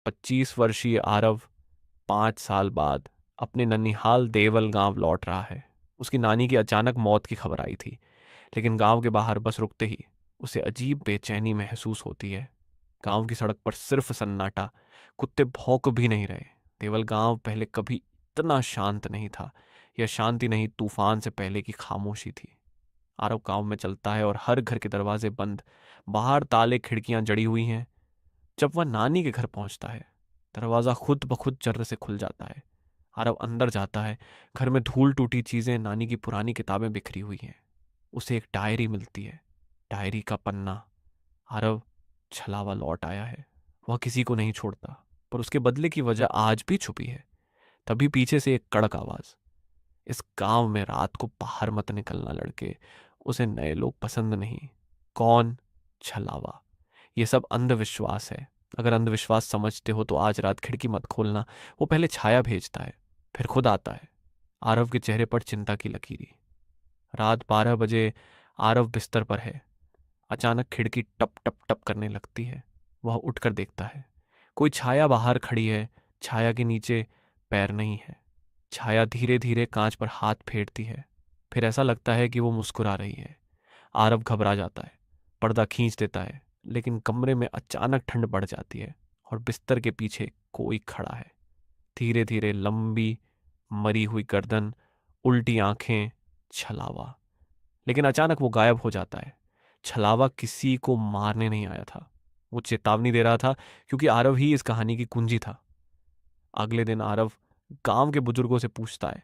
25 वर्षीय आरव 5 साल बाद अपने ननिहाल देवल गांव लौट रहा है। उसकी नानी की अचानक मौत की खबर आई थी, लेकिन गांव के बाहर बस रुकते ही उसे अजीब बेचैनी महसूस होती है। गांव की सड़क पर सिर्फ सन्नाटा, कुत्ते भौंक भी नहीं रहे। देवल गांव पहले कभी इतना शांत नहीं था। यह शांति नहीं, तूफान से पहले की खामोशी थी। आरव गांव में चलता है और हर घर के दरवाजे बंद, बाहर ताले खिड़कियां जड़ी हुई हैं। जब वह नानी के घर पहुंचता है, दरवाजा खुद ब खुद जर्र से खुल जाता है। आरव अंदर जाता है। घर में धूल टूटी चीजें, नानी की पुरानी किताबें बिखरी हुई हैं। उसे एक डायरी मिलती है। डायरी का पन्ना। आरव, छलावा लौट आया है। वह किसी को नहीं छोड़ता, पर उसके बदले की वजह आज भी छुपी है। तभी पीछे से एक कड़क आवाज, इस गांव में रात को बाहर मत निकलना लड़के, उसे नए लोग पसंद नहीं। कौन? छलावा। ये सब अंधविश्वास है। अगर अंधविश्वास समझते हो तो आज रात खिड़की मत खोलना। वो पहले छाया भेजता है, फिर खुद आता है। आरव के चेहरे पर चिंता की लकीरें। रात 12 बजे आरव बिस्तर पर है। अचानक खिड़की टप टप टप करने लगती है। वह उठकर देखता है, कोई छाया बाहर खड़ी है। छाया के नीचे पैर नहीं है। छाया धीरे धीरे कांच पर हाथ फेरती है। फिर ऐसा लगता है कि वो मुस्कुरा रही है। आरव घबरा जाता है, पर्दा खींच देता है, लेकिन कमरे में अचानक ठंड बढ़ जाती है और बिस्तर के पीछे कोई खड़ा है। धीरे धीरे लंबी मरी हुई गर्दन, उल्टी आंखें, छलावा। लेकिन अचानक वो गायब हो जाता है। छलावा किसी को मारने नहीं आया था। वो चेतावनी दे रहा था, क्योंकि आरव ही इस कहानी की कुंजी था। अगले दिन आरव गांव के बुजुर्गों से पूछता है।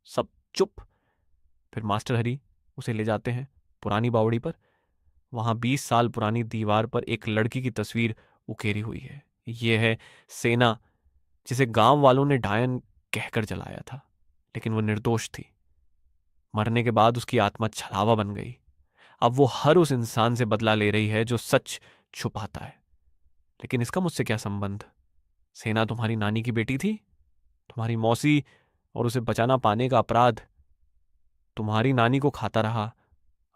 सब चुप। फिर मास्टर हरी उसे ले जाते हैं पुरानी बावड़ी पर। वहां 20 साल पुरानी दीवार पर एक लड़की की तस्वीर उकेरी हुई है। ये है सेना, जिसे गांव वालों ने डायन कहकर जलाया था, लेकिन वो निर्दोष थी। मरने के बाद उसकी आत्मा छलावा बन गई। अब वो हर उस इंसान से बदला ले रही है जो सच छुपाता है। लेकिन इसका मुझसे क्या संबंध? सेना तुम्हारी नानी की बेटी थी, तुम्हारी मौसी, और उसे बचाना पाने का अपराध तुम्हारी नानी को खाता रहा।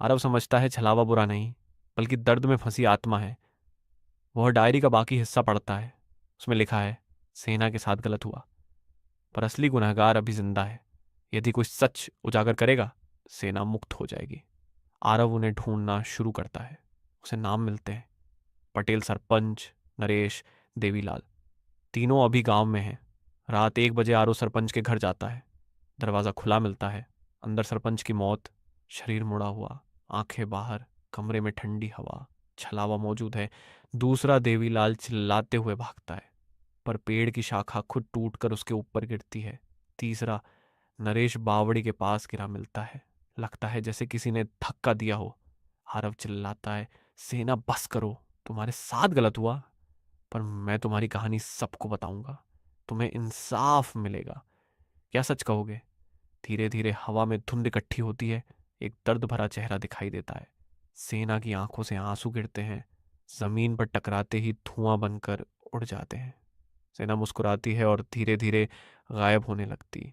आरव समझता है छलावा बुरा नहीं, बल्कि दर्द में फंसी आत्मा है। वह डायरी का बाकी हिस्सा पढ़ता है। उसमें लिखा है, सेना के साथ गलत हुआ, पर असली गुनहगार अभी जिंदा है। यदि कोई सच उजागर करेगा, सेना मुक्त हो जाएगी। आरव उन्हें ढूंढना शुरू करता है। उसे नाम मिलते हैं, पटेल सरपंच, नरेश, देवीलाल। तीनों अभी गांव में हैं। रात 1 बजे आरव सरपंच के घर जाता है। दरवाज़ा खुला मिलता है। अंदर सरपंच की मौत, शरीर मुड़ा हुआ, आंखें बाहर, कमरे में ठंडी हवा। छलावा मौजूद है। दूसरा देवीलाल चिल्लाते हुए भागता है, पर पेड़ की शाखा खुद टूटकर उसके ऊपर गिरती है। तीसरा नरेश बावड़ी के पास गिरा मिलता है। लगता है जैसे किसी ने धक्का दिया हो। आरव चिल्लाता है, सेना बस करो, तुम्हारे साथ गलत हुआ, पर मैं तुम्हारी कहानी सबको बताऊंगा। तुम्हें इंसाफ मिलेगा। क्या सच कहोगे? धीरे धीरे हवा में धुंध इकट्ठी होती है। एक दर्द भरा चेहरा दिखाई देता है। सेना की आंखों से आंसू गिरते हैं। जमीन पर टकराते ही धुआं बनकर उड़ जाते हैं। सेना मुस्कुराती है और धीरे धीरे गायब होने लगती।